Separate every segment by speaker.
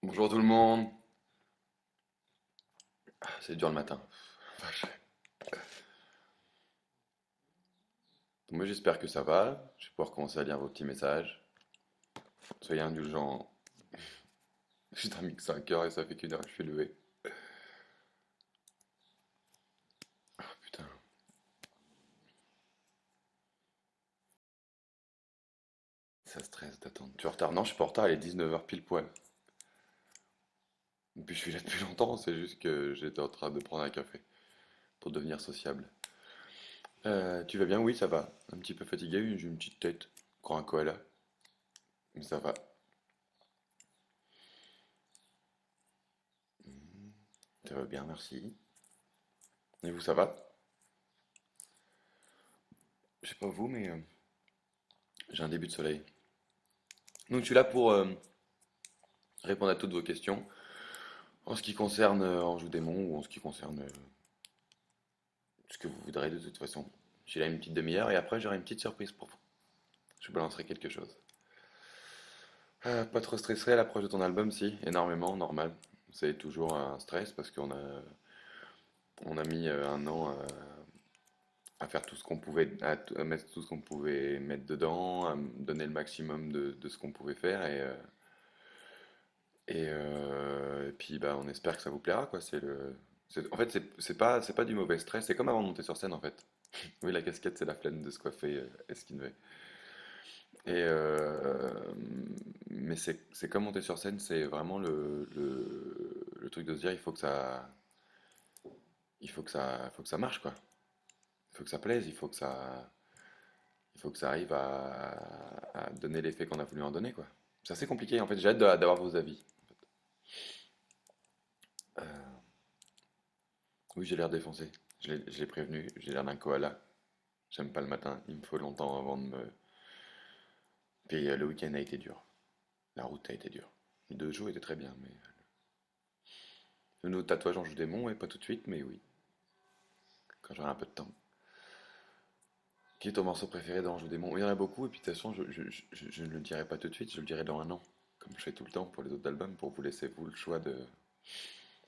Speaker 1: Bonjour tout le monde. C'est dur le matin. Vache. Moi j'espère que ça va. Je vais pouvoir commencer à lire vos petits messages. Soyez indulgents. J'ai dormi que 5 heures et ça fait qu'une heure que je suis levé. Ah, putain. Ça stresse d'attendre. Tu es en retard? Non, je suis pas en retard, il est 19 heures pile poil. Et puis je suis là depuis longtemps, c'est juste que j'étais en train de prendre un café pour devenir sociable. Tu vas bien? Oui, ça va. Un petit peu fatigué, j'ai une petite tête. Encore un koala. Mais ça va. Ça va bien, merci. Et vous, ça va? Je sais pas vous, mais j'ai un début de soleil. Donc je suis là pour répondre à toutes vos questions en ce qui concerne Anjou Démon ou en ce qui concerne ce que vous voudrez de toute façon. J'ai là une petite demi-heure et après j'aurai une petite surprise pour vous. Je balancerai quelque chose. Pas trop stressé à l'approche de ton album, si, énormément, normal. C'est toujours un stress parce qu'on a mis un an à faire tout ce qu'on pouvait, à mettre tout ce qu'on pouvait mettre dedans, à donner le maximum de ce qu'on pouvait faire et puis bah, on espère que ça vous plaira quoi. En fait c'est pas du mauvais stress, c'est comme avant de monter sur scène en fait. Oui, la casquette, c'est la flemme de se coiffer esquinvé. Et mais c'est comme monter sur scène, c'est vraiment le truc de se dire, il faut que ça marche, quoi. Il faut que ça plaise, il faut que ça arrive à donner l'effet qu'on a voulu en donner, quoi. C'est assez compliqué, en fait. J'ai hâte d'avoir vos avis. Euh, oui, j'ai l'air défoncé. Je l'ai prévenu, j'ai l'air d'un koala. J'aime pas le matin, il me faut longtemps avant de me. Puis le week-end a été dur. La route a été dure. Les 2 jours étaient très bien, mais le nouveau tatouage en joue démon, et pas tout de suite, mais oui, quand j'aurai un peu de temps. Qui est ton morceau préféré d'Anjou Démon? Il y en a beaucoup, et puis de toute façon, je ne le dirai pas tout de suite, je le dirai dans un an, comme je fais tout le temps pour les autres albums, pour vous laisser vous le choix de.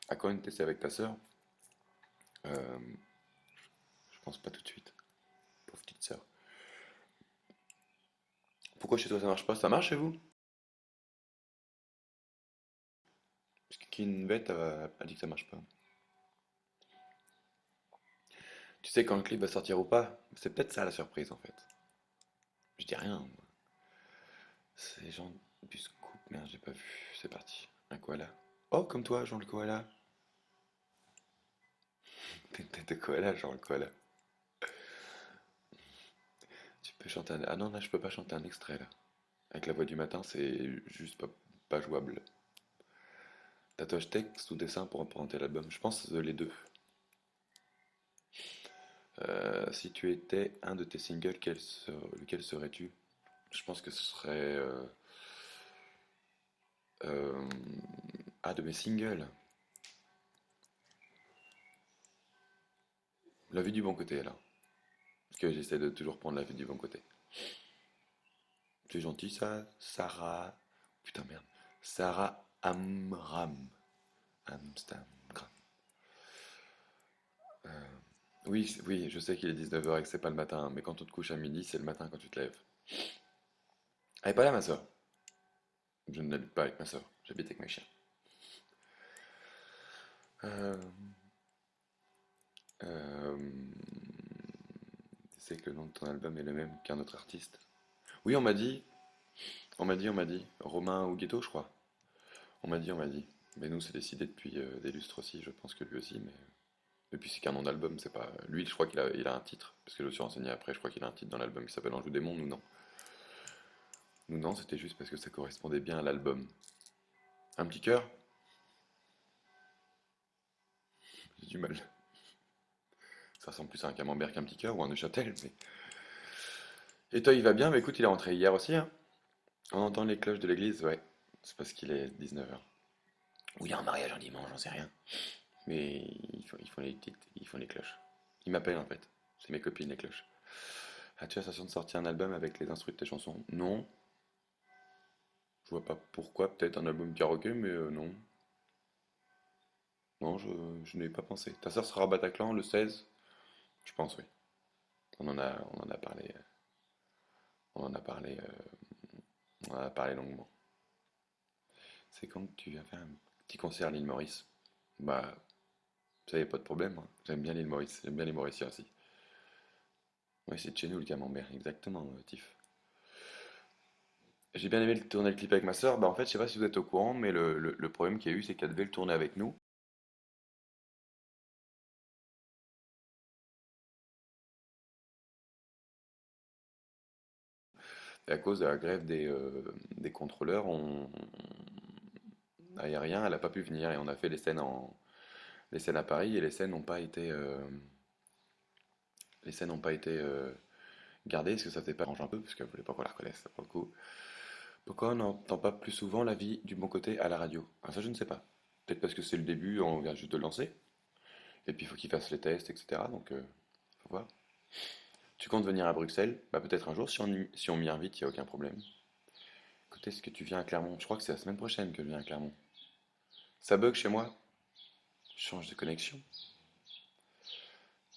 Speaker 1: À quand une tester avec ta sœur? Euh, je pense pas tout de suite, pauvre petite sœur. Pourquoi chez toi ça marche pas? Ça marche chez vous? Parce que Kinvet a dit que ça marche pas. Tu sais quand le clip va sortir ou pas? C'est peut-être ça la surprise en fait. Je dis rien, moi. C'est Jean du scoop, merde, j'ai pas vu. C'est parti. Un koala. Oh, comme toi, Jean le koala. T'es une tête de koala, Jean le koala. Tu peux chanter un. Ah non, là, je peux pas chanter un extrait, là. Avec la voix du matin, c'est juste pas jouable. Tatouage texte ou dessin pour représenter l'album? Je pense les deux. Si tu étais un de tes singles, lequel serais-tu? Je pense que ce serait. Euh, Ah, de mes singles. La vie du bon côté, là. Parce que j'essaie de toujours prendre la vie du bon côté. C'est gentil, ça? Sarah. Putain, merde. Sarah Amram. Amsterdam. Oui, oui, je sais qu'il est 19 heures et que c'est pas le matin, mais quand tu te couches à midi, c'est le matin quand tu te lèves. Elle est pas là, ma soeur. Je n'habite pas avec ma soeur, j'habite avec mes chiens. Euh, euh, Tu sais que le nom de ton album est le même qu'un autre artiste? Oui, on m'a dit. Romain ou Ghetto, je crois. On m'a dit. Mais nous, c'est décidé depuis des lustres aussi, je pense que lui aussi, mais. Et puis c'est qu'un nom d'album, c'est pas. Lui, je crois qu'il a un titre, parce que je me suis renseigné après, je crois qu'il a un titre dans l'album qui s'appelle Anjou Démon, nous non. Nous non, c'était juste parce que ça correspondait bien à l'album. Un petit cœur? J'ai du mal. Ça ressemble plus à un camembert qu'un petit cœur ou un Neuchâtel, mais. Et toi, il va bien? Bah écoute, il est rentré hier aussi, hein. On entend les cloches de l'église, ouais. C'est parce qu'il est 19 heures. Ou il y a un mariage un dimanche, j'en sais rien. Mais ils font les cloches. Ils m'appellent en fait. C'est mes copines les cloches. As-tu l'intention de sortir un album avec les instrus de tes chansons? Non. Je vois pas pourquoi, peut-être un album karaoké, mais non. Non, je n'ai pas pensé. Ta sœur sera à Bataclan le 16? Je pense, oui. On en a parlé, on en a parlé, on en a parlé longuement. C'est quand que tu viens faire un petit concert à l'île Maurice? Bah, ça y a pas de problème, hein. J'aime bien l'île Maurice, j'aime bien les Mauriciens aussi. Oui, c'est de chez nous le camembert, exactement, Tiff. J'ai bien aimé tourner le clip avec ma sœur. Bah, en fait, je sais pas si vous êtes au courant, mais le problème qu'il y a eu, c'est qu'elle devait le tourner avec nous. Et à cause de la grève des contrôleurs aériens, elle n'a pas pu venir. Et on a fait les scènes à Paris et les scènes n'ont pas été gardées parce que ça faisait pas un peu, parce qu'elle voulait pas qu'on la reconnaisse, pour le coup. Pourquoi on n'entend pas plus souvent la vie du bon côté à la radio? Ah, ça, je ne sais pas. Peut-être parce que c'est le début, on vient juste de le lancer. Et puis, il faut qu'ils fassent les tests, etc. Donc, faut voir. Tu comptes venir à Bruxelles? Bah, peut-être un jour, si on m'y invite, il n'y a aucun problème. Écoutez, est-ce que tu viens à Clermont? Je crois que c'est la semaine prochaine que je viens à Clermont. Ça bug chez moi? Change de connexion.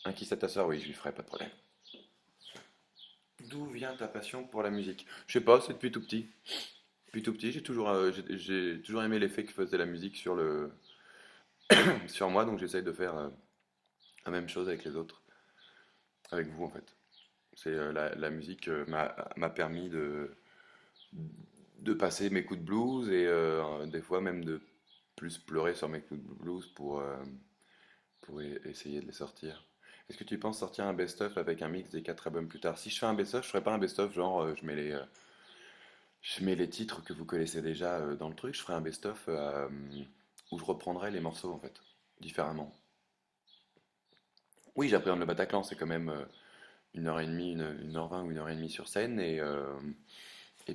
Speaker 1: Un qui ta sœur? Oui, je lui ferai pas de problème. D'où vient ta passion pour la musique? Je sais pas, c'est depuis tout petit. Depuis tout petit, j'ai toujours aimé l'effet que faisait la musique sur moi, donc j'essaye de faire la même chose avec les autres, avec vous en fait. La musique m'a permis de passer mes coups de blues et des fois même de plus pleurer sur mes coups de blues pour essayer de les sortir. Est-ce que tu penses sortir un best-of avec un mix des quatre albums plus tard? Si je fais un best-of, je ferai pas un best-of genre je mets les titres que vous connaissez déjà dans le truc, je ferai un best-of où je reprendrai les morceaux en fait, différemment. Oui, j'appréhende le Bataclan, c'est quand même une heure et demie, une heure vingt ou une heure et demie sur scène et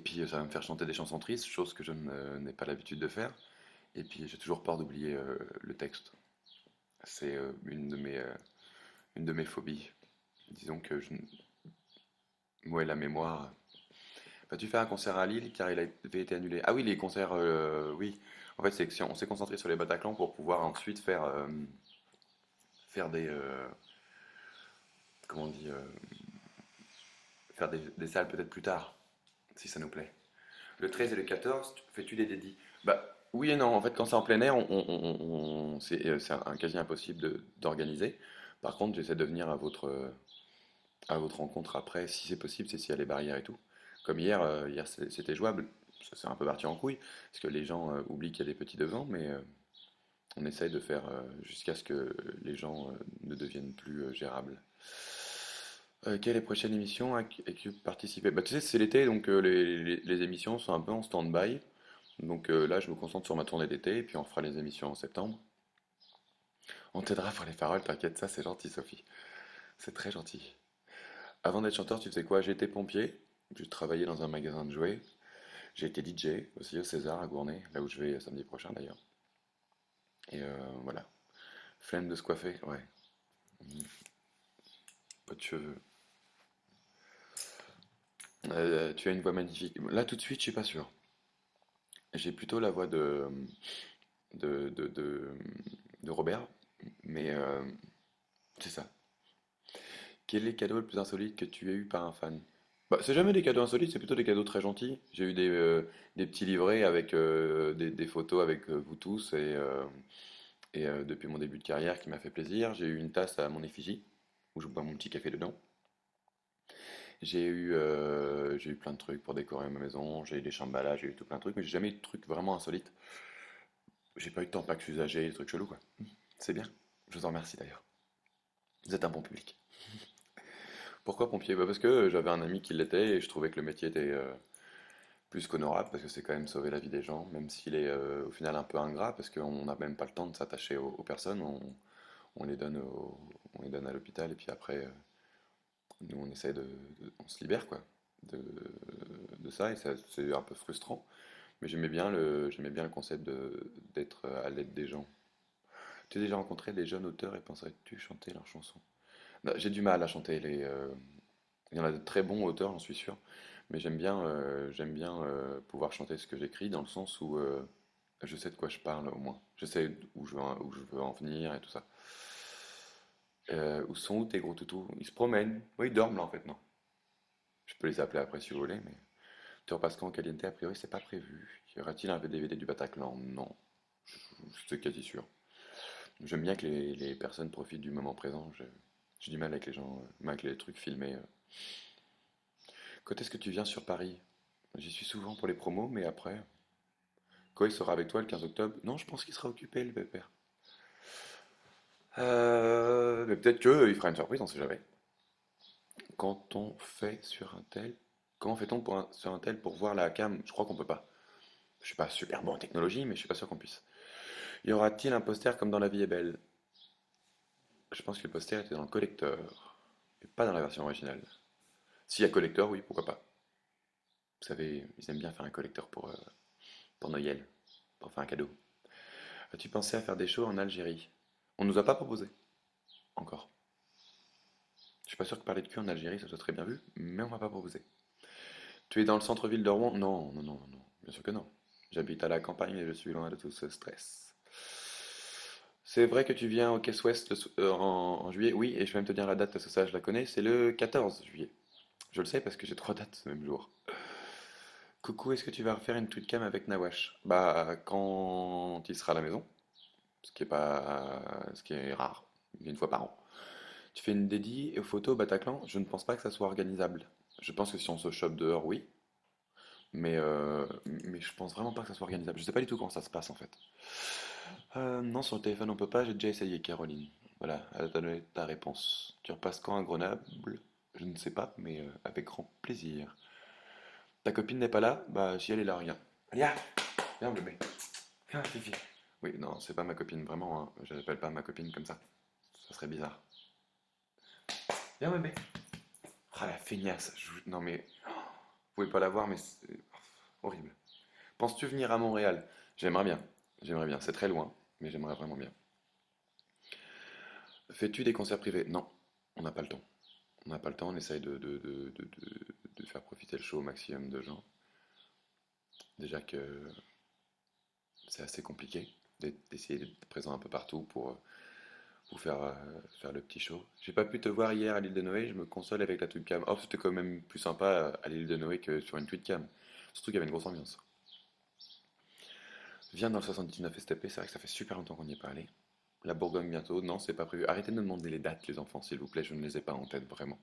Speaker 1: puis ça va me faire chanter des chansons tristes, chose que je n'ai pas l'habitude de faire. Et puis j'ai toujours peur d'oublier le texte. C'est une de mes phobies. Disons que ouais, la mémoire. Vas-tu faire un concert à Lille car il avait été annulé? Ah oui, les concerts, oui. En fait, c'est que si on s'est concentré sur les Bataclan pour pouvoir ensuite faire comment on dit, faire des salles peut-être plus tard, si ça nous plaît. Le 13 et le 14, fais-tu des dédits? Bah oui et non, en fait quand c'est en plein air, c'est un quasi impossible d'organiser. Par contre, j'essaie de venir à votre rencontre après, si c'est possible, c'est s'il y a les barrières et tout. Comme hier, hier c'était jouable, ça s'est un peu parti en couille, parce que les gens oublient qu'il y a des petits devants, mais on essaye de faire jusqu'à ce que les gens ne deviennent plus gérables. Quelle est la prochaine émission à qui participer? Bah, tu sais, c'est l'été, donc les émissions sont un peu en stand-by. Donc là, je me concentre sur ma tournée d'été, et puis on fera les émissions en septembre. On t'aidera pour les paroles, t'inquiète, ça c'est gentil, Sophie. C'est très gentil. Avant d'être chanteur, tu faisais quoi? J'ai été pompier, j'ai travaillé dans un magasin de jouets, j'ai été DJ aussi au César à Gournay, là où je vais samedi prochain d'ailleurs. Et voilà. Flemme de se coiffer, ouais. Mhm. Pas de cheveux. Tu as une voix magnifique. Là tout de suite, je suis pas sûr. J'ai plutôt la voix de, de, de, de Robert, mais c'est ça. Quel est le cadeau le plus insolite que tu aies eu par un fan? Bah, c'est jamais des cadeaux insolites, c'est plutôt des cadeaux très gentils. J'ai eu des petits livrets avec des photos avec vous tous et depuis mon début de carrière qui m'a fait plaisir. J'ai eu une tasse à mon effigie où je bois mon petit café dedans. J'ai eu plein de trucs pour décorer ma maison. J'ai eu des chambalages, j'ai eu tout plein de trucs, mais j'ai jamais eu de trucs vraiment insolites. J'ai pas eu de tampax usagé, des trucs chelous quoi. C'est bien. Je vous en remercie d'ailleurs. Vous êtes un bon public. Pourquoi pompier? Bah parce que j'avais un ami qui l'était et je trouvais que le métier était plus qu'honorable parce que c'est quand même sauver la vie des gens, même s'il est au final un peu ingrat parce qu'on n'a même pas le temps de s'attacher aux personnes, on les donne on les donne à l'hôpital et puis après nous on essaie on se libère quoi de, de ça et c'est un peu frustrant. Mais j'aimais bien le concept d'être à l'aide des gens. Tu as déjà rencontré des jeunes auteurs et penserais-tu chanter leurs chansons? Bah, j'ai du mal à chanter il y en a de très bons auteurs, j'en suis sûr. Mais j'aime bien pouvoir chanter ce que j'écris dans le sens où je sais de quoi je parle au moins. Je sais où je veux en venir et tout ça. Où tes gros toutous? Ils se promènent. Oui, ils dorment là en fait, non. Je peux les appeler après si vous voulez, mais. Tour Pascal en Caliente, a priori, c'est pas prévu. Y aura-t-il un DVD du Bataclan? Non. C'est quasi sûr. J'aime bien que les personnes profitent du moment présent. J'ai du mal avec les gens, avec les trucs filmés. Quand est-ce que tu viens sur Paris? J'y suis souvent pour les promos, mais après. Quoi, il sera avec toi le 15 octobre? Non, je pense qu'il sera occupé, le pépère. Mais peut-être qu'il fera une surprise, on sait jamais. Quand on fait sur un tel. Comment fait-on sur un tel pour voir la cam? Je crois qu'on peut pas. Je suis pas super bon en technologie, mais je suis pas sûr qu'on puisse. Y aura-t-il un poster comme dans La vie est belle? Je pense que le poster était dans le collector, et pas dans la version originale. S'il y a collector, oui, pourquoi pas. Vous savez, ils aiment bien faire un collector pour Noël, pour faire un cadeau. As-tu pensé à faire des shows en Algérie? On nous a pas proposé, encore. Je suis pas sûr que parler de cul en Algérie, ça soit très bien vu, mais on m'a pas proposé. Tu es dans le centre-ville de Rouen? Non, non, non, non, bien sûr que non. J'habite à la campagne et je suis loin de tout ce stress. C'est vrai que tu viens au Caisse Ouest en juillet? Oui, et je vais même te dire la date parce que ça, je la connais, c'est le 14 juillet. Je le sais parce que j'ai trois dates ce même jour. Coucou, est-ce que tu vas refaire une tweetcam avec Nawash? Bah, quand il sera à la maison, ce qui est rare, une fois par an. Tu fais une dédie aux photos Bataclan? Je ne pense pas que ça soit organisable. Je pense que si on se chope dehors, oui, mais je pense vraiment pas que ça soit organisable. Je sais pas du tout comment ça se passe en fait. Non, sur le téléphone on peut pas, j'ai déjà essayé, Caroline. Voilà, elle a donné ta réponse. Tu repasses quand à Grenoble? Je ne sais pas, mais avec grand plaisir. Ta copine n'est pas là? Bah, si elle est là, regarde. Viens, viens bébé. Viens, Fifi. Oui, non, c'est pas ma copine, vraiment, hein. Je l'appelle pas ma copine comme ça. Ça serait bizarre. Viens bébé. Ah la feignasse. Non mais, vous pouvez pas la voir, mais c'est horrible. Penses-tu venir à Montréal? J'aimerais bien. J'aimerais bien. C'est très loin, mais j'aimerais vraiment bien. Fais-tu des concerts privés? Non, on n'a pas le temps. On n'a pas le temps, on essaye de faire profiter le show au maximum de gens. Déjà que c'est assez compliqué d'essayer d'être présent un peu partout pour faire le petit show. J'ai pas pu te voir hier à l'île de Noé, je me console avec la tweetcam. Oh, c'était quand même plus sympa à l'île de Noé que sur une tweetcam. Surtout qu'il y avait une grosse ambiance. Viens dans le 79 STP, c'est vrai que ça fait super longtemps qu'on n'y est pas allé. La Bourgogne bientôt, non, c'est pas prévu. Arrêtez de me demander les dates, les enfants, s'il vous plaît, je ne les ai pas en tête vraiment.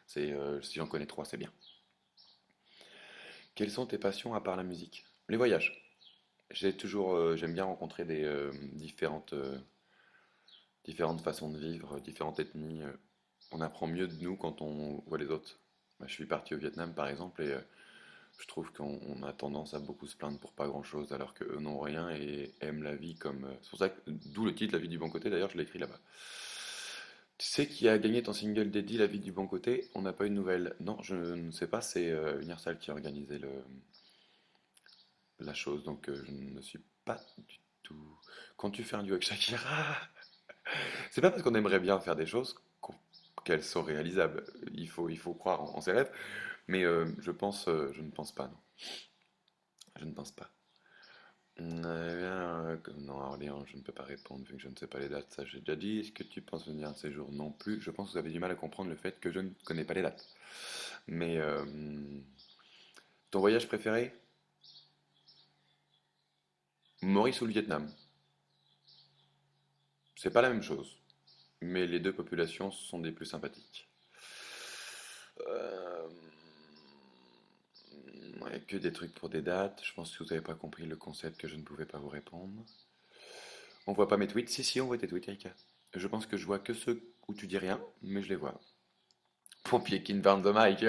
Speaker 1: Si j'en connais trois, c'est bien. Quelles sont tes passions à part la musique? Les voyages. J'aime bien rencontrer des différentes façons de vivre, différentes ethnies. On apprend mieux de nous quand on voit les autres. Bah, je suis parti au Vietnam par exemple et je trouve qu'on a tendance à beaucoup se plaindre pour pas grand-chose alors qu'eux n'ont rien et aiment la vie comme. C'est pour ça que, d'où le titre La vie du bon côté, d'ailleurs je l'ai écrit là-bas. Tu sais qui a gagné ton single dédié La vie du bon côté? On n'a pas eu de nouvelles. Non, je ne sais pas, c'est Universal qui a organisé la chose, donc je ne suis pas du tout. Quand tu fais un duo avec Shakira, c'est pas parce qu'on aimerait bien faire des choses qu'elles sont réalisables. Il faut croire en ses rêves, mais je ne pense pas, non. Je ne pense pas. Non, Orléans, je ne peux pas répondre vu que je ne sais pas les dates. Ça, j'ai déjà dit. Est-ce que tu penses venir un de ces jours? Non plus. Je pense que vous avez du mal à comprendre le fait que je ne connais pas les dates. Mais ton voyage préféré? Maurice ou le Vietnam? C'est pas la même chose, mais les deux populations sont des plus sympathiques. Euh, ouais, que des trucs pour des dates. Je pense que vous n'avez pas compris le concept que je ne pouvais pas vous répondre. On voit pas mes tweets? Si, si, on voit tes tweets, Erika. Je pense que je vois que ceux où tu dis rien, mais je les vois. Pompier King Van the Mike.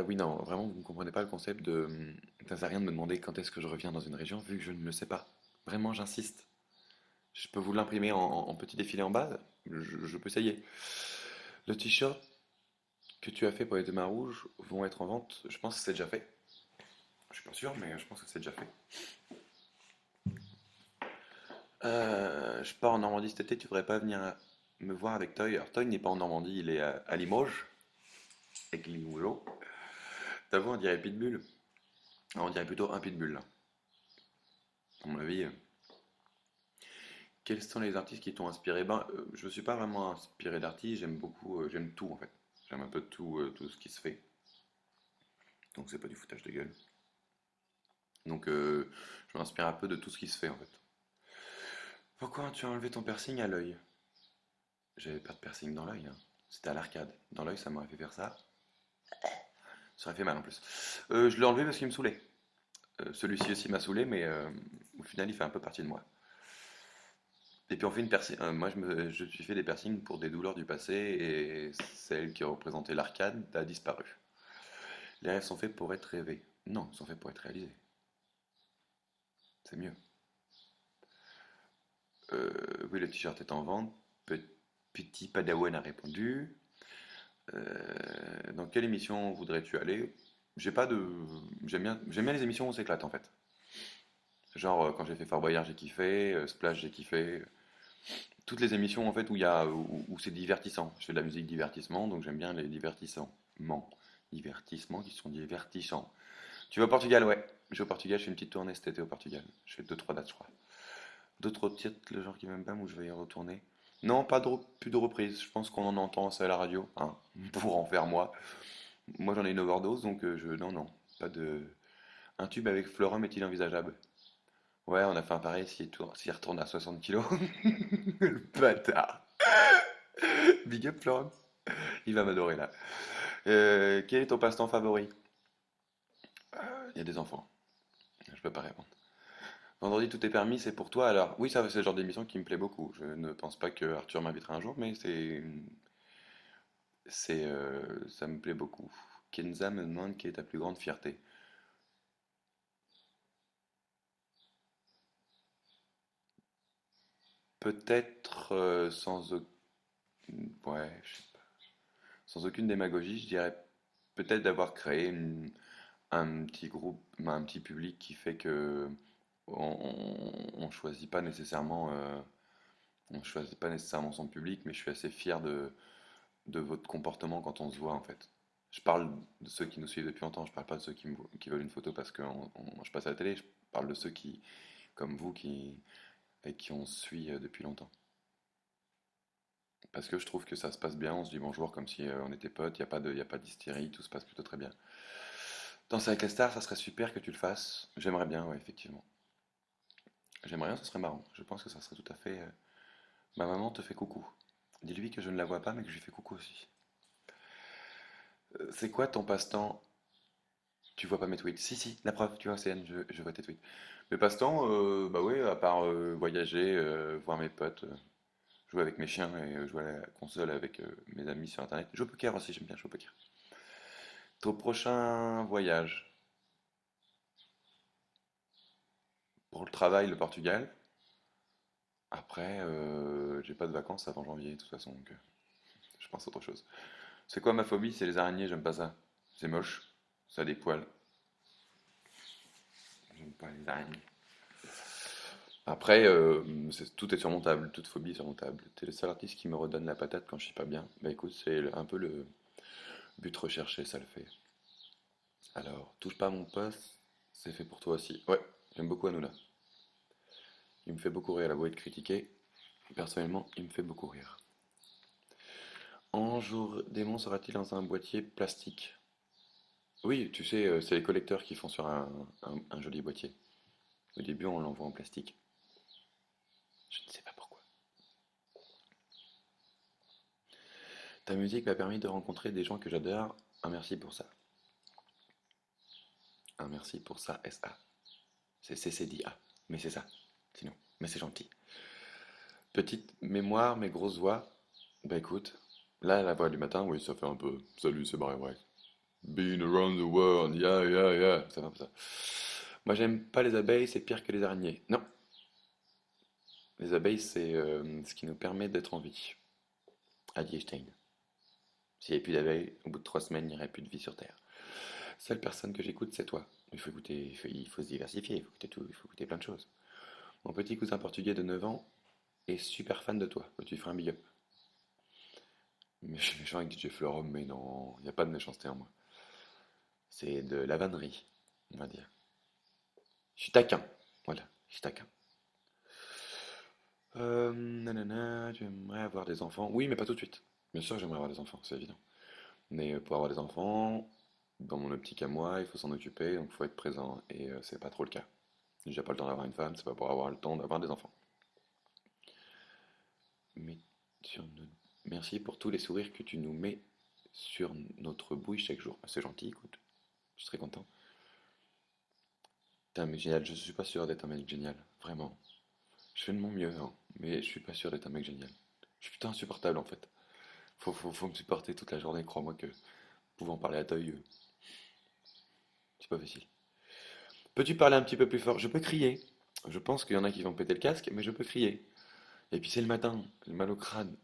Speaker 1: Oui, non, vraiment, vous ne comprenez pas le concept de. Ça sert à rien de me demander quand est-ce que je reviens dans une région, vu que je ne le sais pas. Vraiment, j'insiste. Je peux vous l'imprimer en petit défilé en bas. Je peux essayer. Le t-shirt que tu as fait pour les deux mains rouges vont être en vente. Je pense que c'est déjà fait. Je suis pas sûr, mais je pense que c'est déjà fait. Je pars en Normandie cet été, tu voudrais pas venir me voir avec Toy? Alors Toy n'est pas en Normandie, il est à Limoges, avec Limoges. T'avoue, on dirait Pitbull. Ah, on dirait plutôt un Pitbull, là. À mon avis. Quels sont les artistes qui t'ont inspiré? Ben, je ne suis pas vraiment inspiré d'artistes, j'aime beaucoup, j'aime tout en fait. J'aime un peu tout, tout ce qui se fait. Donc c'est pas du foutage de gueule. Donc je m'inspire un peu de tout ce qui se fait en fait. Pourquoi tu as enlevé ton piercing à l'œil? J'avais pas de piercing dans l'œil, hein. C'était à l'arcade. Dans l'œil, ça m'aurait fait faire ça. Ça aurait fait mal en plus. Je l'ai enlevé parce qu'il me saoulait. Celui-ci aussi m'a saoulé, mais au final, il fait un peu partie de moi. Et puis on fait une piercing. Moi, je me suis fait des piercings pour des douleurs du passé et celle qui représentait l'arcade a disparu. Les rêves sont faits pour être rêvés. Non, ils sont faits pour être réalisés. C'est mieux. Oui, le t-shirt est en vente. Petit Padawan a répondu. Dans quelle émission voudrais-tu aller? J'ai pas de. J'aime bien les émissions où on s'éclate en fait. Genre quand j'ai fait Fort Boyard, j'ai kiffé. Splash, j'ai kiffé. Toutes les émissions en fait où c'est divertissant. Je fais de la musique divertissement, donc j'aime bien les divertissements qui sont divertissants. Tu vas au Portugal, ouais. Je vais au Portugal, je fais une petite tournée cet été au Portugal. Je fais deux trois dates, je crois. D'autres titres, le genre qui m'aime pas, où je vais y retourner. Non, plus de reprises. Je pense qu'on en entend ça à la radio, hein, pour en faire moi. Moi, j'en ai une overdose, donc non, non, pas de. Un tube avec Florum est-il envisageable? Ouais, on a fait un pareil s'il retourne à 60 kilos. Le bâtard. Big up, Florum. Il va m'adorer là. Quel est ton passe-temps favori? Il y a des enfants. Je peux pas répondre. Vendredi, tout est permis, c'est pour toi alors? Oui, ça, c'est le genre d'émission qui me plaît beaucoup. Je ne pense pas que Arthur m'invitera un jour, mais ça me plaît beaucoup. Kenza me demande quelle est ta plus grande fierté. Peut-être ouais, je sais pas. Sans aucune démagogie, je dirais peut-être d'avoir créé un petit groupe, un petit public qui fait que on choisit pas nécessairement, on choisit pas nécessairement son public, mais je suis assez fier de votre comportement quand on se voit en fait. Je parle de ceux qui nous suivent depuis longtemps, je parle pas de ceux qui veulent une photo parce que je passe à la télé, je parle de ceux qui, comme vous, avec qui on se suit depuis longtemps. Parce que je trouve que ça se passe bien, on se dit bonjour comme si on était potes, y a pas d'hystérie, tout se passe plutôt très bien. Danser avec les stars, ça serait super que tu le fasses. J'aimerais bien, ouais, effectivement. J'aimerais bien, ce serait marrant. Je pense que ça serait tout à fait. Ma maman te fait coucou. Dis-lui que je ne la vois pas, mais que je lui fais coucou aussi. C'est quoi ton passe-temps? Tu vois pas mes tweets? Si, si, la preuve, tu vois, CN, je vois tes tweets. Mes passe-temps, bah ouais, à part voyager, voir mes potes, jouer avec mes chiens et jouer à la console avec mes amis sur internet. Jouer au poker aussi, j'aime bien jouer au poker. Ton prochain voyage pour le travail, le Portugal. Après, j'ai pas de vacances avant janvier, de toute façon, donc je pense à autre chose. C'est quoi ma phobie? C'est les araignées, j'aime pas ça. C'est moche, ça a des poils. J'aime pas les araignées. Après, tout est surmontable, toute phobie est surmontable. T'es le seul artiste qui me redonne la patate quand je suis pas bien. Bah écoute, c'est un peu le but recherché, ça le fait. Alors, touche pas à mon poste, c'est fait pour toi aussi. Ouais, j'aime beaucoup Hanouna. Il me fait beaucoup rire, la voix est critiquée. Personnellement, il me fait beaucoup rire. Ange démon sera-t-il dans un boîtier plastique? Oui, tu sais, c'est les collecteurs qui font sur un joli boîtier. Au début, on l'envoie en plastique. Je ne sais pas pourquoi. Ta musique m'a permis de rencontrer des gens que j'adore. Un merci pour ça. Un merci pour ça, SA. C'est CCDA. Mais c'est ça. Sinon. Mais c'est gentil. Petite mémoire, mais grosse voix. Bah écoute, là, la voix du matin, oui, ça fait un peu. Salut, c'est Barry White. Been around the world, yeah, yeah, yeah. Ça fait un peu ça. Moi, j'aime pas les abeilles, c'est pire que les araignées. Non, les abeilles, c'est ce qui nous permet d'être en vie. A dit Einstein. S'il n'y avait plus d'abeilles, au bout de 3 semaines, il n'y aurait plus de vie sur Terre. Seule personne que j'écoute, c'est toi. Il faut écouter, il faut se diversifier, il faut écouter tout, il faut écouter plein de choses. Mon petit cousin portugais de 9 ans est super fan de toi. Tu lui feras un big up. Mais je suis méchant avec DJ Florum, mais non, il n'y a pas de méchanceté en moi. C'est de la vannerie, on va dire. Je suis taquin. Voilà, je suis taquin. Nanana, tu aimerais avoir des enfants? Oui, mais pas tout de suite. Bien sûr que j'aimerais avoir des enfants, c'est évident. Mais pour avoir des enfants, dans mon optique à moi, il faut s'en occuper, donc il faut être présent. Et c'est pas trop le cas. J'ai déjà pas le temps d'avoir une femme, c'est pas pour avoir le temps d'avoir des enfants. Mais sur nos- Merci pour tous les sourires que tu nous mets sur notre bouille chaque jour. Ah, c'est gentil, écoute. Je suis très content. T'es un mec génial. Je suis pas sûr d'être un mec génial. Vraiment. Je fais de mon mieux, hein, mais je suis pas sûr d'être un mec génial. Je suis putain insupportable en fait. Faut me supporter toute la journée, crois-moi que pouvant parler à t'œil, c'est pas facile. Peux-tu parler un petit peu plus fort? Je peux crier. Je pense qu'il y en a qui vont péter le casque, mais je peux crier. Et puis c'est le matin, j'ai mal au crâne.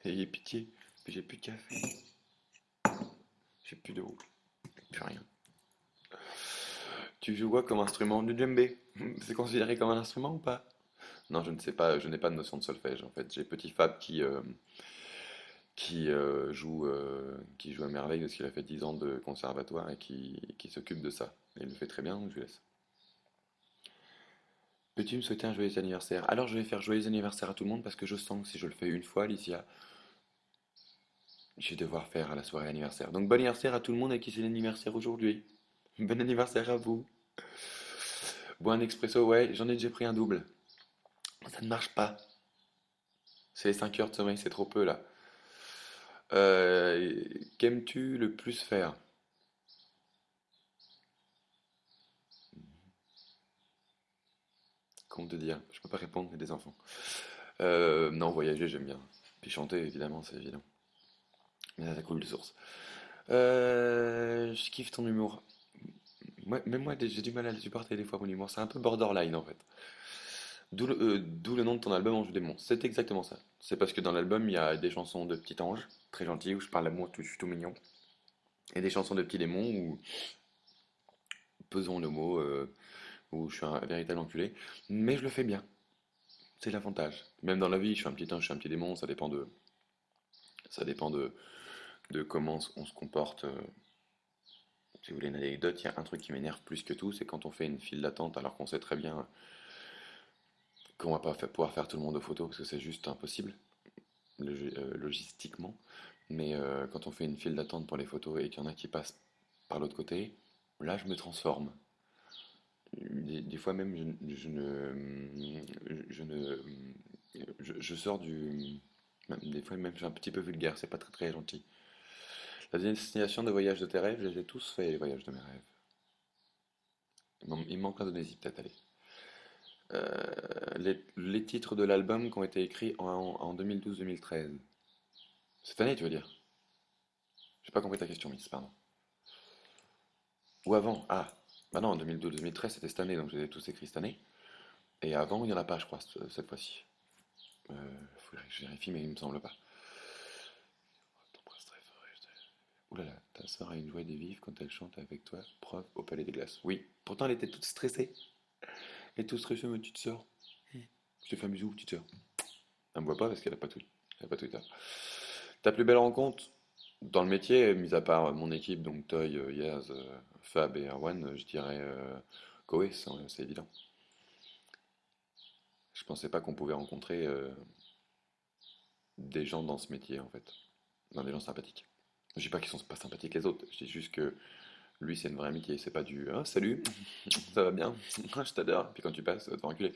Speaker 1: Ayez pitié, puis j'ai plus de café, j'ai plus d'eau, plus rien. Tu joues quoi comme instrument? Du djembé? C'est considéré comme un instrument ou pas? Non, je ne sais pas, je n'ai pas de notion de solfège en fait. J'ai petit Fab qui joue à merveille parce qu'il a fait 10 ans de conservatoire et qui s'occupe de ça. Et il le fait très bien, donc je lui laisse. Peux-tu me souhaiter un joyeux anniversaire? Alors je vais faire joyeux anniversaire à tout le monde parce que je sens que si je le fais une fois, Alicia, je vais devoir faire à la soirée anniversaire. Donc bon anniversaire à tout le monde à qui c'est l'anniversaire aujourd'hui. Bon anniversaire à vous. Bois un expresso, ouais, j'en ai déjà pris un double. Ça ne marche pas. C'est les 5 heures de sommeil, c'est trop peu là. Qu'aimes-tu le plus faire? Comment te dire? Je peux pas répondre, j'ai des enfants. Non, voyager, j'aime bien. Puis chanter, évidemment, c'est évident. Mais ça coule de source. Je kiffe ton humour. Même moi, j'ai du mal à le supporter des fois, mon humour. C'est un peu borderline, en fait. D'où le nom de ton album Ange démon. C'est exactement ça. C'est parce que dans l'album, il y a des chansons de Petit Ange, très gentil, où je parle d'amour, je suis tout mignon. Et des chansons de Petit Démon, où, pesons le mot, où je suis un véritable enculé. Mais je le fais bien. C'est l'avantage. Même dans la vie, je suis un petit ange, je suis un petit démon, ça dépend de comment on se comporte. Si vous voulez une anecdote, il y a un truc qui m'énerve plus que tout, c'est quand on fait une file d'attente alors qu'on sait très bien qu'on va pas pouvoir faire tout le monde aux photos parce que c'est juste impossible logistiquement. Mais quand on fait une file d'attente pour les photos et qu'il y en a qui passent par l'autre côté, là je me transforme. Des fois même je sors du. Des fois même je suis un petit peu vulgaire, c'est pas très très gentil. La destination de voyage de tes rêves, je les ai tous fait, les voyages de mes rêves. Il me manque l'Indonésie, peut-être, allez. Les titres de l'album qui ont été écrits en 2012-2013. Cette année, tu veux dire? J'ai pas compris ta question, Miss, pardon. Ou avant? Ah, bah non, en 2012-2013, c'était cette année, donc je les ai tous écrits cette année. Et avant, il n'y en a pas, je crois, cette fois-ci. Faudrait que je vérifie, mais il me semble pas. T'embrasses très fort. Ouh là là, ta soeur a une joie des vivre quand elle chante avec toi, prof au Palais des Glaces. Oui, pourtant elle était toute stressée. Elle est toute stressée, ma petite sœur. Je te fais un bisou, petite sœur. Elle me voit pas parce qu'elle a pas Twitter. Elle a pas Twitter. Ta plus belle rencontre dans le métier, mis à part mon équipe, donc Toy, Yaz, Fab et Erwan, je dirais Koé, c'est évident. Je pensais pas qu'on pouvait rencontrer des gens dans ce métier en fait. Non, des gens sympathiques. Je dis pas qu'ils sont pas sympathiques les autres, je dis juste que lui c'est une vraie amitié, c'est pas du ah, salut, ça va bien, je t'adore, puis quand tu passes, t'es enculé.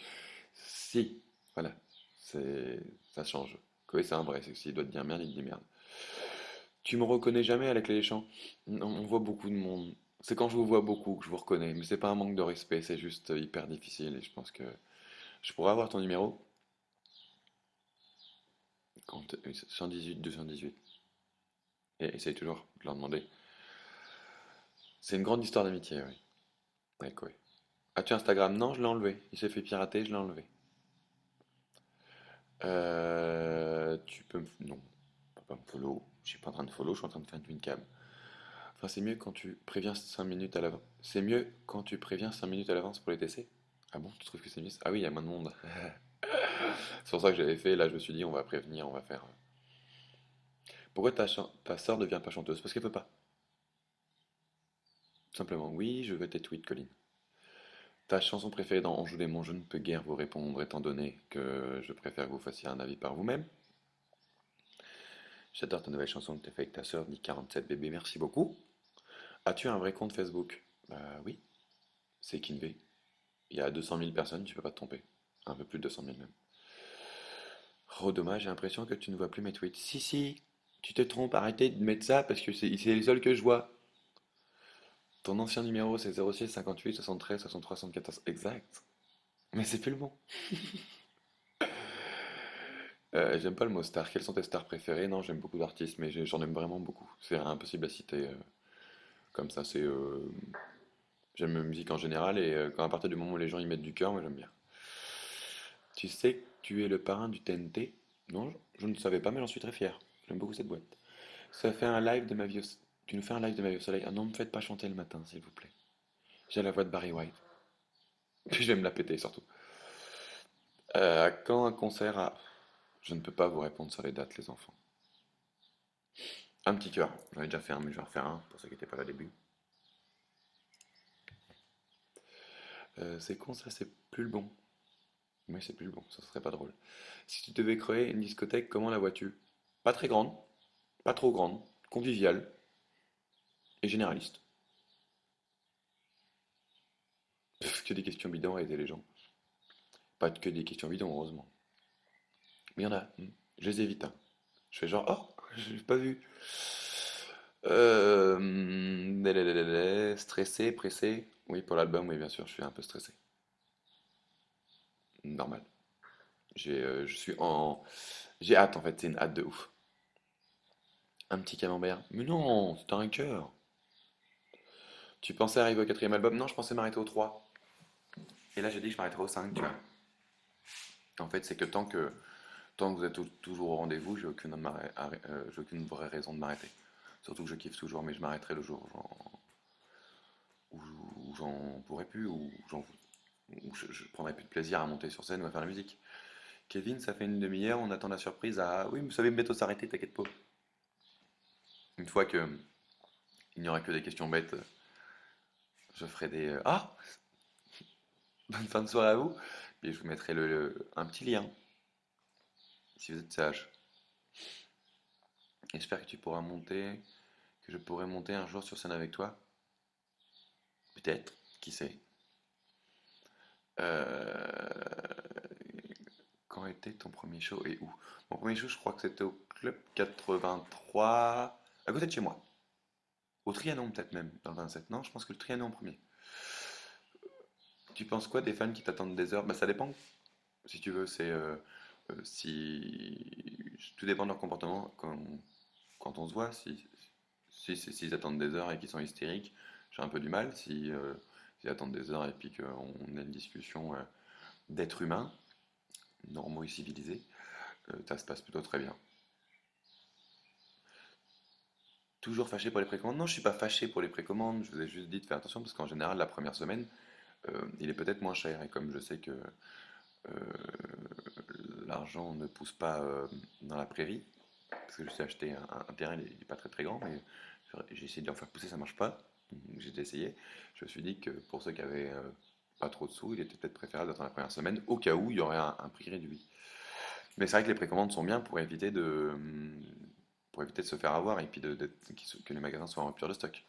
Speaker 1: Si, voilà, ça change. Koé c'est un vrai, c'est que s'il doit te dire merde, il te dit merde. Tu me reconnais jamais à la clé des champs? Non, on voit beaucoup de monde. C'est quand je vous vois beaucoup que je vous reconnais, mais c'est pas un manque de respect, c'est juste hyper difficile et je pense que je pourrais avoir ton numéro quand 118 218 et essaye toujours de leur demander. C'est une grande histoire d'amitié, oui. Avec ouais. As-tu Instagram? Non, je l'ai enlevé. Il s'est fait pirater, je l'ai enlevé. Tu peux me. Non, tu peux pas me follow. Je suis pas en train de follow, je suis en train de faire une cam. Enfin, c'est mieux quand tu préviens 5 minutes à l'avance. C'est mieux quand tu préviens 5 minutes à l'avance pour les TC? Ah bon, tu trouves que c'est mieux? Ah oui, il y a moins de monde. C'est pour ça que j'avais fait, là je me suis dit on va prévenir, on va faire. Pourquoi ta soeur ne devient pas chanteuse? Parce qu'elle peut pas. Simplement, oui, je veux tes tweets, Colline. Ta chanson préférée dans Anjou Démon, je ne peux guère vous répondre étant donné que je préfère que vous fassiez un avis par vous-même. J'adore ta nouvelle chanson que tu as fait avec ta sœur, dit 47 bébé, merci beaucoup. As-tu un vrai compte Facebook? Bah oui, c'est Kinvé. Il y a 200 000 personnes, tu peux pas te tromper. Un peu plus de 200 000 même. Oh dommage, j'ai l'impression que tu ne vois plus mes tweets. Si, si, tu te trompes, arrêtez de mettre ça parce que c'est les seuls que je vois. Ton ancien numéro c'est 06 58 73 63 74. Exact. Mais c'est plus le bon. J'aime pas le mot star. Quelles sont tes stars préférées? Non, j'aime beaucoup d'artistes, mais j'en aime vraiment beaucoup. C'est impossible à citer comme ça. J'aime la musique en général et quand à partir du moment où les gens y mettent du cœur, moi j'aime bien. Tu sais que tu es le parrain du TNT? Non, je ne savais pas, mais j'en suis très fier. J'aime beaucoup cette boîte. Ça fait un live de ma vie Tu nous fais un live de ma vie au soleil. Ah non, me faites pas chanter le matin, s'il vous plaît. J'ai la voix de Barry White. Puis je vais me la péter surtout. Quand un concert a... Je ne peux pas vous répondre sur les dates, les enfants. Un petit cœur. J'en ai déjà fait un, mais je vais en refaire un pour ceux qui n'étaient pas là au début. C'est con, ça, c'est plus le bon. Oui, c'est plus le bon, ça serait pas drôle. Si tu devais créer une discothèque, comment la vois-tu? Pas très grande, pas trop grande, conviviale et généraliste. Pff, que des questions bidons à aider les gens. Pas que des questions bidons, heureusement. Mais il y en a, je les évite, hein. Je fais genre, oh, je l'ai pas vu. Stressé, pressé. Oui, pour l'album, oui, bien sûr, je suis un peu stressé. Normal. Je suis en... J'ai hâte, en fait, c'est une hâte de ouf. Un petit camembert. Mais non, c'est un cœur. Tu pensais arriver au quatrième album? Non, je pensais m'arrêter au 3. Et là, j'ai dit que je m'arrêterai au 5, tu vois. En fait, c'est que tant que vous êtes toujours au rendez-vous, j'ai aucune vraie raison de m'arrêter. Surtout que je kiffe toujours, mais je m'arrêterai le jour où j'en pourrai plus, où je prendrai plus de plaisir à monter sur scène ou à faire la musique. Kevin, ça fait une demi-heure, on attend la surprise à... Oui, vous savez bientôt s'arrêter, t'inquiète pas. Une fois que il n'y aura que des questions bêtes, je ferai des... Ah! Bonne fin de soirée à vous! Et je vous mettrai un petit lien, si vous êtes sage. J'espère que tu pourras monter, que je pourrai monter un jour sur scène avec toi. Peut-être, qui sait. Euh, Quand était ton premier show et où? Mon premier show, je crois que c'était au Club 83, à côté de chez moi. Au Trianon, peut-être même, dans le 27. Non, je pense que le Trianon en premier. Tu penses quoi des fans qui t'attendent des heures? Bah, ça dépend. Si tu veux, si tout dépend de leur comportement quand on se voit. S'ils attendent des heures et qu'ils sont hystériques, j'ai un peu du mal. S'ils attendent des heures et puis qu'on a une discussion d'êtres humains, normaux et civilisés, ça se passe plutôt très bien. Toujours fâché pour les précommandes? Non, je suis pas fâché pour les précommandes. Je vous ai juste dit de faire attention parce qu'en général, la première semaine, il est peut-être moins cher. Et comme je sais que l'argent ne pousse pas dans la prairie, parce que je sais acheter un terrain, il n'est pas très très grand, mais j'ai essayé de en faire pousser, ça marche pas. J'ai essayé. Je me suis dit que pour ceux qui avaient pas trop de sous, il était peut-être préférable d'attendre la première semaine, au cas où il y aurait un prix réduit. Mais c'est vrai que les précommandes sont bien pour éviter de se faire avoir et puis que les magasins soient en rupture de stock.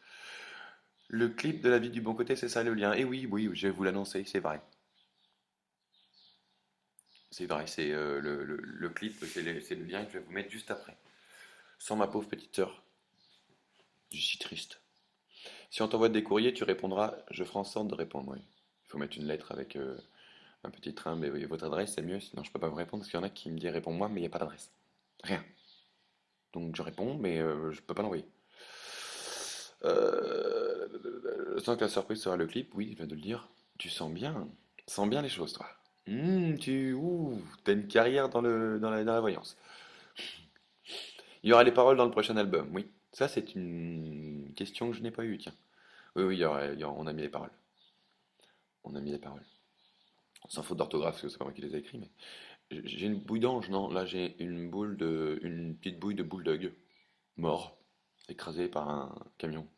Speaker 1: Le clip de La vie du bon côté, c'est ça le lien. Et oui, oui, je vais vous l'annoncer, c'est vrai. C'est vrai, c'est le clip, c'est le lien que je vais vous mettre juste après. Sans ma pauvre petite sœur, je suis triste. Si on t'envoie des courriers, tu répondras, je ferai en sorte de répondre, oui. Il faut mettre une lettre avec un petit train, mais oui, votre adresse c'est mieux, sinon je peux pas vous répondre parce qu'il y en a qui me disent réponds-moi, mais il n'y a pas d'adresse. Rien. Donc je réponds, mais je peux pas l'envoyer. Sans que la surprise sera le clip, oui, je viens de le dire. Tu sens bien les choses, toi. T'as une carrière dans la voyance. Il y aura les paroles dans le prochain album, oui. Ça, c'est une question que je n'ai pas eue, tiens. Oui, oui, on a mis les paroles. On a mis les paroles. Sans faute d'orthographe, parce que c'est pas moi qui les ai écrits, mais j'ai une bouille d'ange, non? Là, j'ai une petite bouille de bulldog, mort, écrasé par un camion.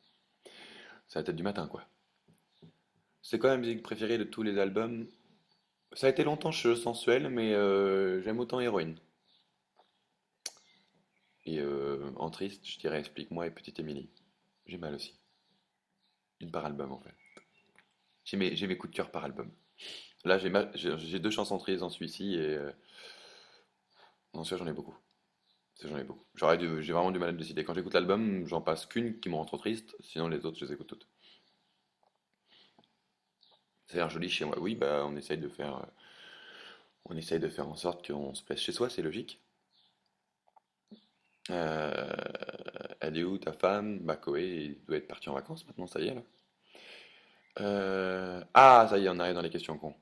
Speaker 1: C'est la tête du matin, quoi. C'est quoi la musique préférée de tous les albums? Ça a été longtemps sensuel, mais j'aime autant Héroïne. Et en triste, je dirais Explique-moi et Petite Émilie. J'ai mal aussi. Une par album, en fait. J'ai mes coups de cœur par album. Là, j'ai deux chansons tristes dans celui-ci et non, celui-là, j'en ai beaucoup. J'en ai beaucoup. J'ai vraiment du mal à me décider. Quand j'écoute l'album, j'en passe qu'une qui me rend trop triste, sinon les autres, je les écoute toutes. C'est l'air joli chez moi. Oui, bah, on essaye de faire en sorte qu'on se plaise chez soi, c'est logique. Euh, Elle est où ta femme? Bah, Koé, il doit être parti en vacances maintenant, ça y est là. Ah, ça y est, on arrive dans les questions cons.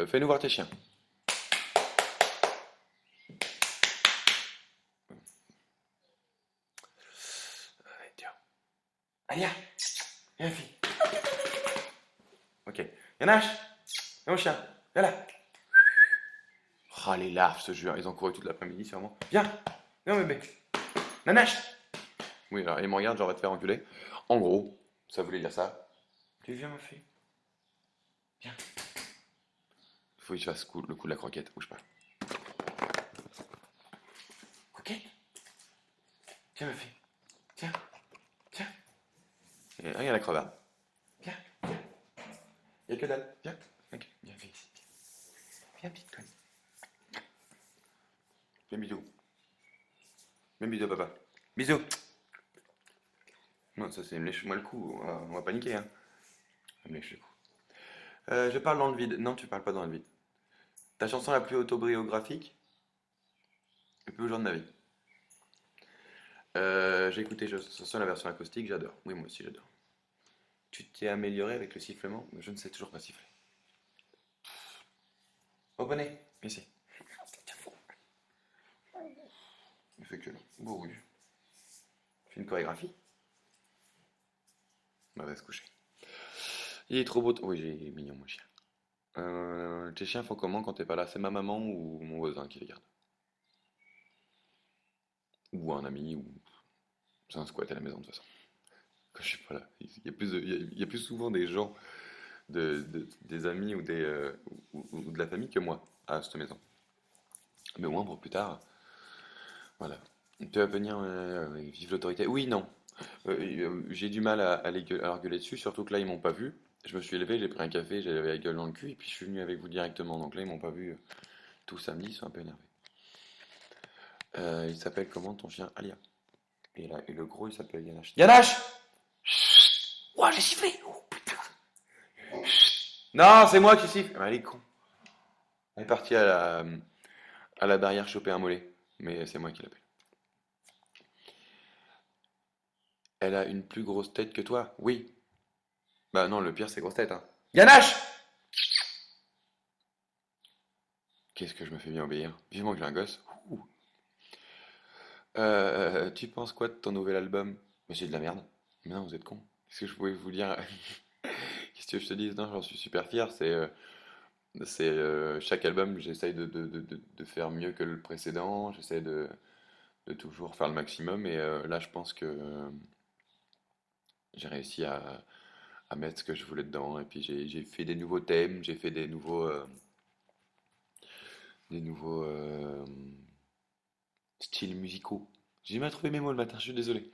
Speaker 1: Fais-nous voir tes chiens. Ouais, tiens. Alia, viens, fille. Ok. Yanache, viens mon chien, viens là. Ah, les larves, ce jeu, ils ont couru toute l'après-midi sûrement. Viens, bébé. Nanache. Oui, alors, il me regarde, genre, va te faire enculer. En gros, ça voulait dire ça. Tu viens, ma fille? Viens. Faut que je fasse le coup de la croquette, bouge pas. Croquette? Tiens, ma fille. Tiens, tiens. Et regarde la crevarde. Viens, viens. Y'a que dalle. Viens. Ok, viens, viens ici. Viens, petite conne. Viens, bisous. Viens, bisous, papa. Bisous. Non, ça c'est me lèche-moi le cou. On va paniquer, hein. Elle me lèche le cou. Je parle dans le vide. Non, tu parles pas dans le vide. Ta chanson la plus autobiographique? Le plus beau jour de ma vie. J'ai écouté ce soir la version acoustique, j'adore. Oui, moi aussi j'adore. Tu t'es amélioré avec le sifflement? Mais je ne sais toujours pas siffler. Au bonnet, ici. Il fait que là. Bon, oui. Fais une chorégraphie? On va se coucher. Il est trop beau. Oui, j'ai mignon, mon chien. Tes chiens font comment quand t'es pas là? C'est ma maman ou mon voisin qui les garde? Ou un ami, ou c'est un squat à la maison de toute façon. Quand je suis pas là. Il y a plus, il y a plus souvent des gens, des amis ou de la famille que moi à cette maison. Mais au moins pour plus tard, voilà. Tu vas venir vivre l'autorité. Oui, non. J'ai du mal à leur gueuler dessus, surtout que là, ils m'ont pas vu. Je me suis levé, j'ai pris un café, j'avais la gueule dans le cul, et puis je suis venu avec vous directement. Donc là, ils m'ont pas vu tout samedi, ils sont un peu énervés. Il s'appelle comment ton chien? Alia. Et le gros, il s'appelle Yanash. Yanash! Ouah, j'ai sifflé! Oh, putain! Non, c'est moi qui siffle! Ah, elle est con. Elle est partie à la barrière choper un mollet. Mais c'est moi qui l'appelle. Elle a une plus grosse tête que toi? Oui. Bah non, le pire, c'est grosse tête, hein. Yanash! Qu'est-ce que je me fais bien obéir? Vivement que j'ai un gosse. Ouh. Tu penses quoi de ton nouvel album? Mais c'est de la merde. Mais non, vous êtes con. Qu'est-ce que je pouvais vous dire? Qu'est-ce que je te dis? Non, j'en suis super fier. Chaque album, j'essaye de faire mieux que le précédent. J'essaie de toujours faire le maximum. Et là, je pense que j'ai réussi à mettre ce que je voulais dedans. Et puis j'ai fait des nouveaux thèmes, j'ai fait des nouveaux styles musicaux. J'ai mal trouvé mes mots le matin, je suis désolé.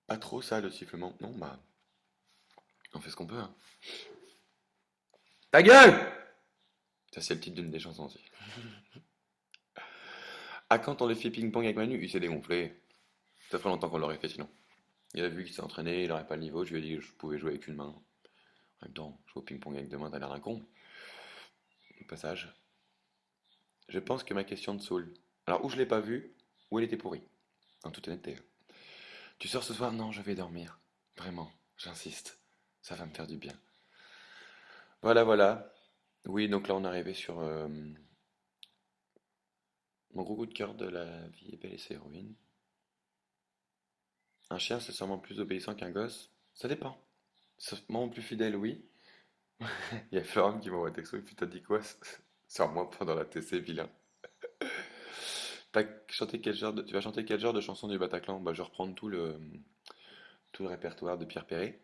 Speaker 1: Pas trop ça, le sifflement. Non, bah, on fait ce qu'on peut, hein. Ta gueule! Ça, c'est le titre d'une des chansons aussi. À quand on les fait ping-pong avec Manu? Il s'est dégonflé. Ça fait longtemps qu'on l'aurait fait sinon. Il a vu qu'il s'est entraîné, il n'aurait pas le niveau. Je lui ai dit que je pouvais jouer avec une main. En même temps, jouer au ping-pong avec deux mains, t'as l'air d'un con. Au passage, je pense que ma question te saoule. Alors, ou je l'ai pas vue, ou elle était pourrie. En toute honnêteté. Tu sors ce soir? Non, je vais dormir. Vraiment, j'insiste. Ça va me faire du bien. Voilà, voilà. Oui, donc là, on est arrivé sur mon gros coup de cœur de la vie est belle et c'est héroïne. Un chien, c'est sûrement plus obéissant qu'un gosse. Ça dépend. Sûrement plus fidèle, oui. Il y a Florent qui m'envoie un texto et puis t'as dit quoi sur moi pendant la TC, vilain. Tu vas chanter quel genre de chanson du Bataclan? Bah, je vais reprendre tout le répertoire de Pierre Perret.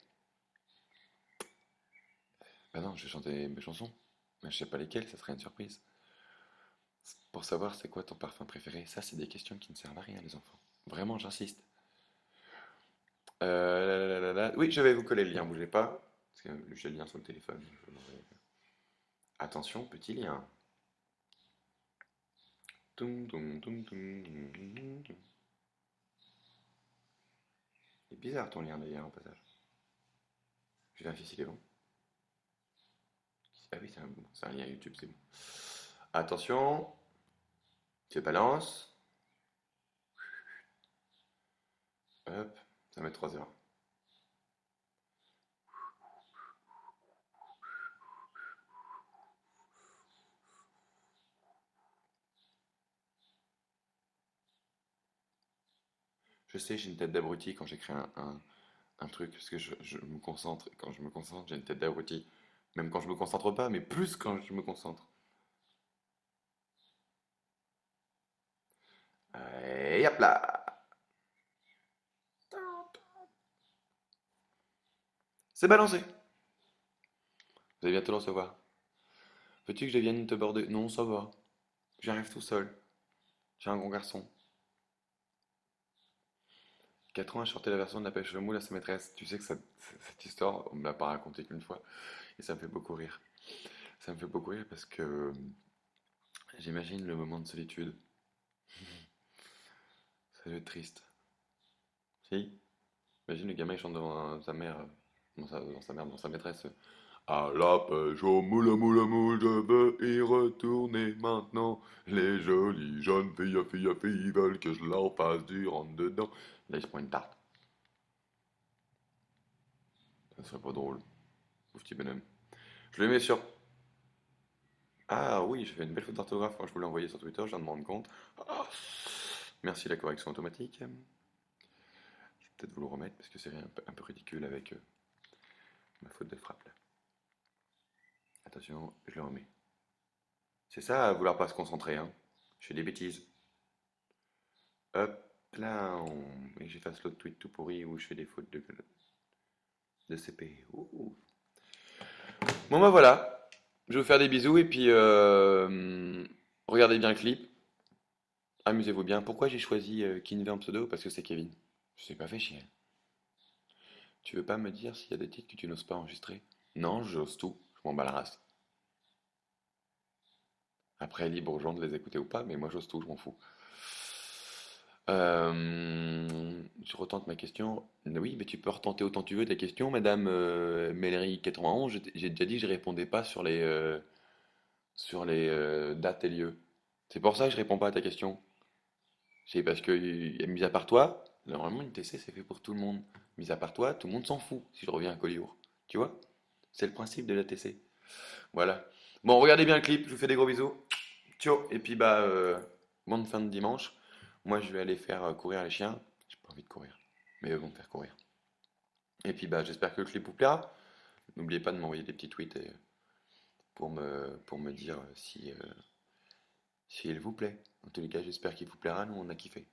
Speaker 1: Bah non, je vais chanter mes chansons. Mais je sais pas lesquelles, ça serait une surprise. Pour savoir c'est quoi ton parfum préféré, ça c'est des questions qui ne servent à rien les enfants. Vraiment, j'insiste. Oui, je vais vous coller le lien, bougez pas. Parce que j'ai le lien sur le téléphone. Attention, petit lien. Toum, toum, toum, toum, toum, toum, toum. Il est bizarre ton lien d'ailleurs au passage. Je vérifie s'il est bon. Ah oui, c'est un lien YouTube, c'est bon. Attention, je balance. Hop, ça met 3 heures. Je sais, j'ai une tête d'abruti quand j'écris un truc, parce que je me concentre. Quand je me concentre, j'ai une tête d'abruti. Même quand je me concentre pas, mais plus quand je me concentre. Et hop là! C'est balancé! Vous allez bientôt le recevoir. Veux-tu que je vienne te border? Non, ça va. J'arrive tout seul. J'ai un grand garçon. 4 ans à chanter la version de la pêche au moule à sa maîtresse. Tu sais que cette histoire, on me l'a pas racontée qu'une fois. Et ça me fait beaucoup rire. Ça me fait beaucoup rire parce que j'imagine le moment de solitude. Ça doit être triste. Si? Imagine le gamin il chante devant sa mère, devant sa maîtresse. À la pêche au moule, moule, je veux y retourner maintenant. Les jolies jeunes filles veulent que je leur fasse du rentre dedans. Là, il se prend une tarte. Ça serait pas drôle. Pauvre petit bonhomme. Je le mets sur. Ah oui, j'ai fait une belle faute d'orthographe quand je vous l'ai envoyé sur Twitter, je viens de me rendre compte. Ah, merci la correction automatique. Je vais peut-être vous le remettre parce que c'est un peu ridicule avec ma faute de frappe là. Attention, je le remets. C'est ça à vouloir pas se concentrer, hein. Je fais des bêtises. Hop là, et j'efface l'autre tweet tout pourri où je fais des fautes de CP. Ouh. Bon bah voilà, je vais vous faire des bisous et puis regardez bien le clip, amusez-vous bien. Pourquoi j'ai choisi Kinvé en pseudo? Parce que c'est Kevin. Je sais pas fait chier. Tu veux pas me dire s'il y a des titres que tu n'oses pas enregistrer? Non, j'ose tout, je m'en bats la race. Après, libre aux gens de les écouter ou pas, mais moi j'ose tout, je m'en fous. Je retente ma question. Oui, mais tu peux retenter autant tu veux ta question, Madame Mellery 91. J'ai déjà dit que je répondais pas sur les dates et lieux. C'est pour ça que je réponds pas à ta question. C'est parce que, mis à part toi, normalement une TC c'est fait pour tout le monde. Mis à part toi, tout le monde s'en fout si je reviens à Collioure. Tu vois? C'est le principe de la TC. Voilà. Bon, regardez bien le clip, je vous fais des gros bisous. Ciao. Et puis bah, bonne fin de dimanche. Moi je vais aller faire courir les chiens. J'ai pas envie de courir, mais eux vont me faire courir. Et puis bah, j'espère que le clip vous plaira. N'oubliez pas de m'envoyer des petits tweets pour me dire si il vous plaît. En tous les cas, j'espère qu'il vous plaira. Nous, on a kiffé.